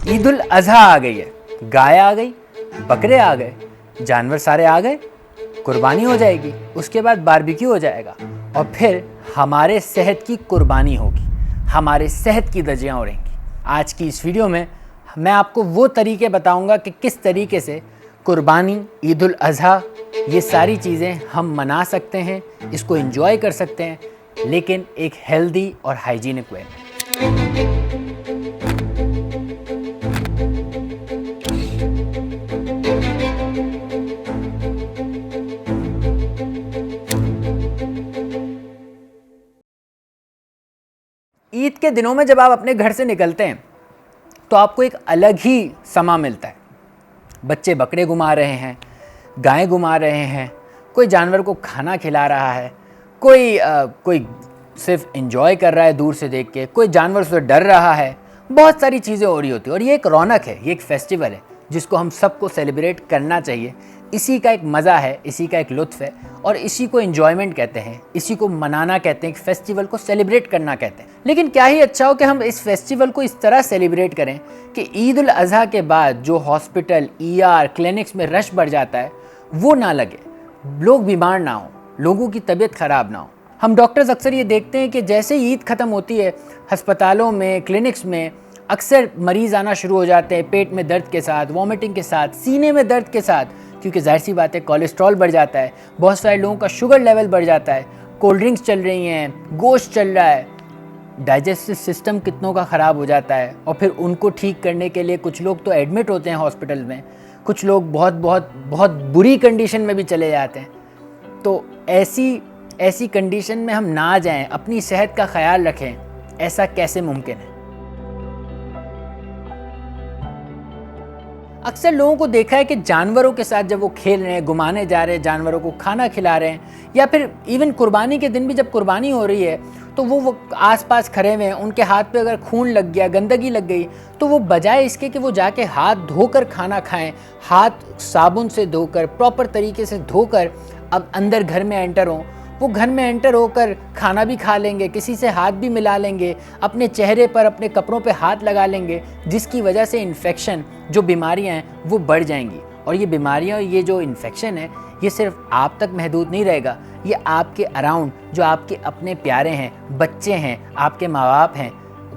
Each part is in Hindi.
ईद उल अज़हा आ गई है, गाय आ गई, बकरे आ गए, जानवर सारे आ गए, कुर्बानी हो जाएगी, उसके बाद बारबेक्यू हो जाएगा और फिर हमारे सेहत की कुर्बानी होगी, हमारे सेहत की धज्जियां उड़ेंगी। आज की इस वीडियो में मैं आपको वो तरीके बताऊंगा कि किस तरीके से कुर्बानी, ईद उल अज़हा, ये सारी चीज़ें हम मना सकते हैं, इसको एंजॉय कर सकते हैं, लेकिन एक हेल्दी और हाइजीनिक वे में। ईद के दिनों में जब आप अपने घर से निकलते हैं तो आपको एक अलग ही समा मिलता है। बच्चे बकरे घुमा रहे हैं, गायें घुमा रहे हैं, कोई जानवर को खाना खिला रहा है, कोई सिर्फ एंजॉय कर रहा है दूर से देख के, कोई जानवर से डर रहा है, बहुत सारी चीज़ें हो रही होती है। और ये एक रौनक है, ये एक फेस्टिवल है जिसको हम सबको सेलिब्रेट करना चाहिए। इसी का एक मज़ा है, इसी का एक लुत्फ़ है और इसी को एंजॉयमेंट कहते हैं, इसी को मनाना कहते हैं, एक फेस्टिवल को सेलिब्रेट करना कहते हैं। लेकिन क्या ही अच्छा हो कि हम इस फेस्टिवल को इस तरह सेलिब्रेट करें कि ईद उल अज़हा के बाद जो हॉस्पिटल, ER, क्लिनिक्स में रश बढ़ जाता है वो ना लगे, लोग बीमार ना हो, लोगों की तबीयत ख़राब ना हो। हम डॉक्टर्स अक्सर ये देखते हैं कि जैसे ही ईद ख़त्म होती है, अस्पतालों में, क्लिनिक्स में अक्सर मरीज़ आना शुरू हो जाते हैं पेट में दर्द के साथ, वॉमिटिंग के साथ, सीने में दर्द के साथ, क्योंकि जाहिर सी बात है कोलेस्ट्रॉल बढ़ जाता है, बहुत सारे लोगों का शुगर लेवल बढ़ जाता है, कोल्ड ड्रिंक्स चल रही हैं, गोश्त चल रहा है, डाइजेस्टिव सिस्टम कितनों का ख़राब हो जाता है। और फिर उनको ठीक करने के लिए कुछ लोग तो एडमिट होते हैं हॉस्पिटल में, कुछ लोग बहुत बहुत बहुत बुरी कंडीशन में भी चले जाते हैं। तो ऐसी कंडीशन में हम ना जाएं, अपनी सेहत का ख्याल रखें, ऐसा कैसे मुमकिन है? अक्सर लोगों को देखा है कि जानवरों के साथ जब वो खेल रहे हैं, घुमाने जा रहे हैं, जानवरों को खाना खिला रहे हैं, या फिर इवन कुर्बानी के दिन भी जब कुर्बानी हो रही है तो वो आसपास खड़े हुए हैं, उनके हाथ पे अगर खून लग गया, गंदगी लग गई, तो वो बजाय इसके कि वो जाके हाथ धोकर खाना खाएं, हाथ साबुन से धोकर, प्रॉपर तरीके से धोकर अब अंदर घर में एंटर हों, वो घर में एंटर होकर खाना भी खा लेंगे, किसी से हाथ भी मिला लेंगे, अपने चेहरे पर, अपने कपड़ों पे हाथ लगा लेंगे, जिसकी वजह से इन्फेक्शन, जो बीमारियां हैं वो बढ़ जाएंगी। और ये बीमारियां, ये जो इन्फेक्शन है, ये सिर्फ आप तक महदूद नहीं रहेगा, ये आपके अराउंड जो आपके अपने प्यारे हैं, बच्चे हैं, आपके माँ बाप हैं,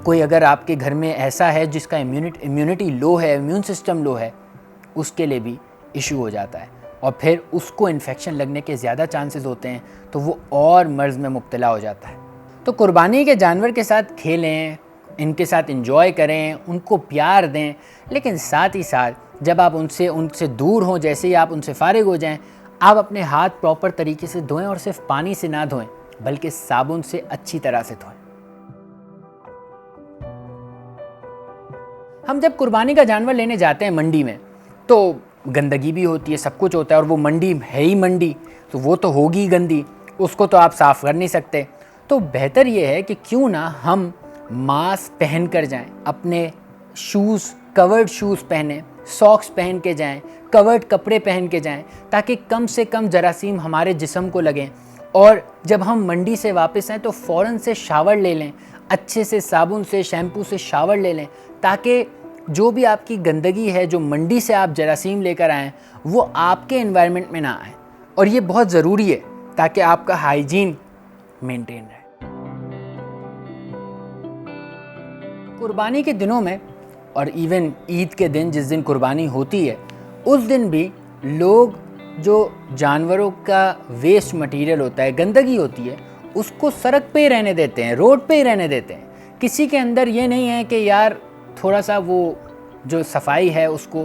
कोई अगर आपके घर में ऐसा है जिसका इम्यूनिटी लो है, इम्यून सिस्टम लो है, उसके लिए भी इशू हो जाता है और फिर उसको इन्फेक्शन लगने के ज़्यादा चांसेस होते हैं, तो वो और मर्ज़ में मुब्तला हो जाता है। तो कुर्बानी के जानवर के साथ खेलें, इनके साथ एंजॉय करें, उनको प्यार दें, लेकिन साथ ही साथ जब आप उनसे दूर हों, जैसे ही आप उनसे फारिग हो जाएं, आप अपने हाथ प्रॉपर तरीके से धोएं और सिर्फ पानी से ना धोएं बल्कि साबुन से अच्छी तरह से धोएं। हम जब कुर्बानी का जानवर लेने जाते हैं मंडी में तो गंदगी भी होती है, सब कुछ होता है, और वो मंडी है ही मंडी, तो वो तो होगी गंदी, उसको तो आप साफ़ कर नहीं सकते। तो बेहतर ये है कि क्यों ना हम मास्क पहन कर जाएं, अपने शूज़, कवर्ड शूज़ पहने, सॉक्स पहन के जाएं, कवर्ड कपड़े पहन के जाएं, ताकि कम से कम जरासीम हमारे जिस्म को लगें। और जब हम मंडी से वापस आएँ तो फ़ौरन से शावर ले लें, अच्छे से साबुन से, शैम्पू से शावर ले लें, ताकि जो भी आपकी गंदगी है, जो मंडी से आप जरासीम लेकर आएँ, वो आपके एनवायरनमेंट में ना आए। और ये बहुत ज़रूरी है ताकि आपका हाइजीन मेंटेन रहे। कुर्बानी के दिनों में और इवन ईद के दिन, जिस दिन कुर्बानी होती है, उस दिन भी लोग जो जानवरों का वेस्ट मटेरियल होता है, गंदगी होती है, उसको सड़क पे ही रहने देते हैं, रोड पे ही रहने देते हैं। किसी के अंदर ये नहीं है कि यार थोड़ा सा वो जो सफाई है उसको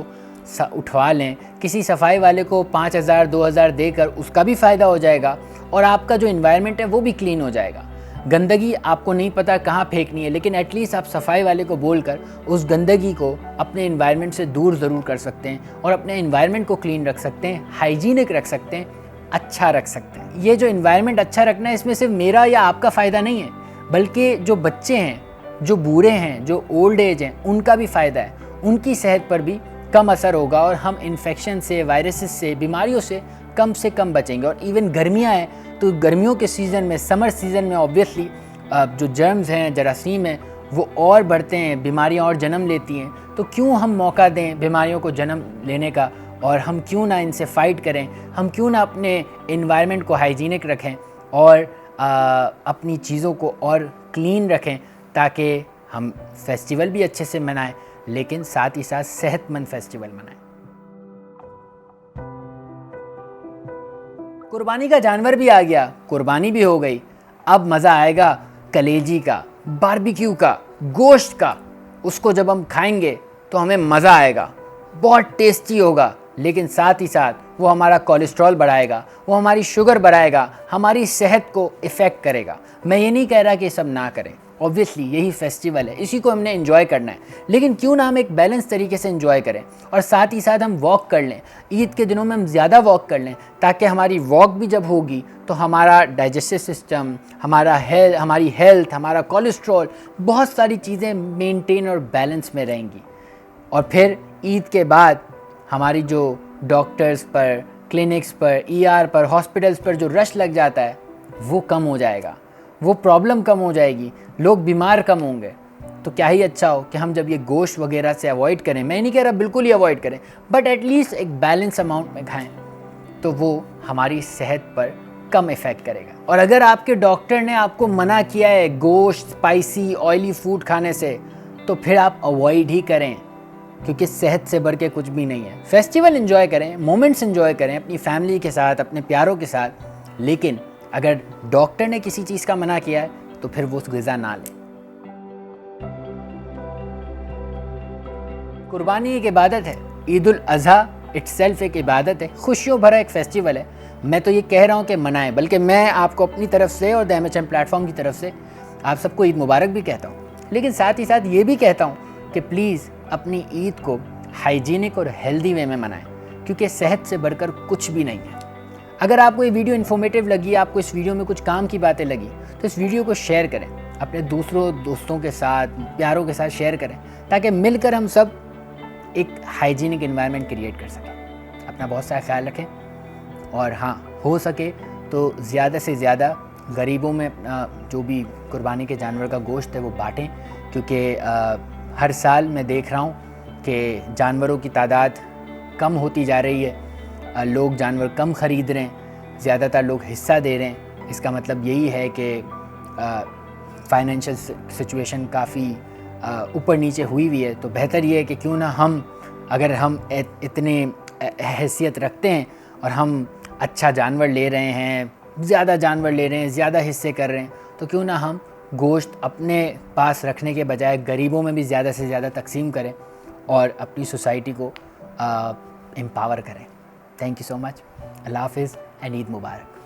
उठवा लें, किसी सफाई वाले को 5,000 2,000 देकर उसका भी फ़ायदा हो जाएगा और आपका जो इन्वायरमेंट है वो भी क्लीन हो जाएगा। गंदगी आपको नहीं पता कहाँ फेंकनी है, लेकिन एटलीस्ट आप सफाई वाले को बोलकर उस गंदगी को अपने इन्वायरमेंट से दूर ज़रूर कर सकते हैं और अपने इन्वायरमेंट को क्लीन रख सकते हैं, हाइजीनिक रख सकते हैं, अच्छा रख सकते हैं। ये जो इन्वायरमेंट अच्छा रखना है, इसमें सिर्फ मेरा या आपका फ़ायदा नहीं है, बल्कि जो बच्चे हैं, जो बूढ़े हैं, जो ओल्ड एज हैं, उनका भी फ़ायदा है। उनकी सेहत पर भी कम असर होगा और हम इन्फेक्शन से, वायरसेस से, बीमारियों से कम बचेंगे। और इवन गर्मियाँ हैं तो गर्मियों के सीज़न में, समर सीज़न में ऑब्वियसली जो जर्म्स हैं, जरासीम हैं, वो और बढ़ते हैं, बीमारियाँ और जन्म लेती हैं। तो क्यों हम मौका दें बीमारियों को जन्म लेने का, और हम क्यों ना इनसे फ़ाइट करें, हम क्यों ना अपने इन्वायरमेंट को हाइजीनिक रखें और अपनी चीज़ों को और क्लीन रखें, ताकि हम फेस्टिवल भी अच्छे से मनाएं, लेकिन साथ ही साथ सेहतमंद फेस्टिवल मनाएं। कुर्बानी का जानवर भी आ गया, कुर्बानी भी हो गई, अब मज़ा आएगा कलेजी का, बारबेक्यू का, गोश्त का। उसको जब हम खाएंगे तो हमें मज़ा आएगा, बहुत टेस्टी होगा, लेकिन साथ ही साथ वो हमारा कोलेस्ट्रॉल बढ़ाएगा, वो हमारी शुगर बढ़ाएगा, हमारी सेहत को इफ़ेक्ट करेगा। मैं ये नहीं कह रहा कि सब ना करें, ऑब्वियसली यही फेस्टिवल है, इसी को हमने एंजॉय करना है, लेकिन क्यों ना हम एक बैलेंस तरीके से एंजॉय करें और साथ ही साथ हम वॉक कर लें। ईद के दिनों में हम ज़्यादा वॉक कर लें, ताकि हमारी वॉक भी जब होगी तो हमारा डाइजेस्टिव सिस्टम, हमारी हेल्थ, हमारा कोलेस्ट्रॉल, बहुत सारी चीज़ें मेंटेन और बैलेंस में रहेंगी। और फिर ईद के बाद हमारी जो डॉक्टर्स पर, क्लिनिक्स पर, ईआर पर, हॉस्पिटल्स पर जो रश लग जाता है वो कम हो जाएगा, वो प्रॉब्लम कम हो जाएगी, लोग बीमार कम होंगे। तो क्या ही अच्छा हो कि हम जब ये गोश्त वगैरह से अवॉइड करें, मैं नहीं कह रहा बिल्कुल ही अवॉइड करें, बट एटलीस्ट एक बैलेंस अमाउंट में खाएं, तो वो हमारी सेहत पर कम इफ़ेक्ट करेगा। और अगर आपके डॉक्टर ने आपको मना किया है गोश्त, स्पाइसी, ऑयली फूड खाने से, तो फिर आप अवॉइड ही करें, क्योंकि सेहत से बढ़ के कुछ भी नहीं है। फेस्टिवल एंजॉय करें, मोमेंट्स एंजॉय करें अपनी फैमिली के साथ, अपने प्यारों के साथ, लेकिन अगर डॉक्टर ने किसी चीज़ का मना किया है तो फिर वो ग़िज़ा ना लें। कुर्बानी एक इबादत है, ईद उल अज़हा इटसेल्फ एक इबादत है, खुशियों भरा एक फेस्टिवल है। मैं तो ये कह रहा हूँ कि मनाएं, बल्कि मैं आपको अपनी तरफ से और द MHM प्लेटफॉर्म की तरफ से आप सबको ईद मुबारक भी कहता हूँ, लेकिन साथ ही साथ ये भी कहता हूँ कि प्लीज़ अपनी ईद को हाइजीनिक और हेल्दी वे में मनाएं, क्योंकि सेहत से बढ़कर कुछ भी नहीं है। अगर आपको ये वीडियो इन्फॉर्मेटिव लगी, आपको इस वीडियो में कुछ काम की बातें लगी, तो इस वीडियो को शेयर करें, अपने दोस्तों के साथ, प्यारों के साथ शेयर करें, ताकि मिलकर हम सब एक हाइजीनिक एनवायरनमेंट क्रिएट कर सकें। अपना बहुत सारा ख्याल रखें, और हाँ, हो सके तो ज़्यादा से ज़्यादा गरीबों में जो भी कुर्बानी के जानवर का गोश्त है वो बाँटें, क्योंकि हर साल मैं देख रहा हूँ कि जानवरों की तादाद कम होती जा रही है, लोग जानवर कम ख़रीद रहे हैं, ज़्यादातर लोग हिस्सा दे रहे हैं। इसका मतलब यही है कि फाइनेंशियल सिचुएशन काफ़ी ऊपर नीचे हुई हुई है। तो बेहतर ये है कि क्यों ना हम, अगर हम इतने हैसियत रखते हैं और हम अच्छा जानवर ले रहे हैं, ज़्यादा जानवर ले रहे हैं, ज़्यादा हिस्से कर रहे हैं, तो क्यों ना हम गोश्त अपने पास रखने के बजाय गरीबों में भी ज़्यादा से ज़्यादा तकसीम करें और अपनी सोसाइटी को एम्पावर करें। Thank you so much. अल्लाह हाफ़िज़ एंड ईद मुबारक।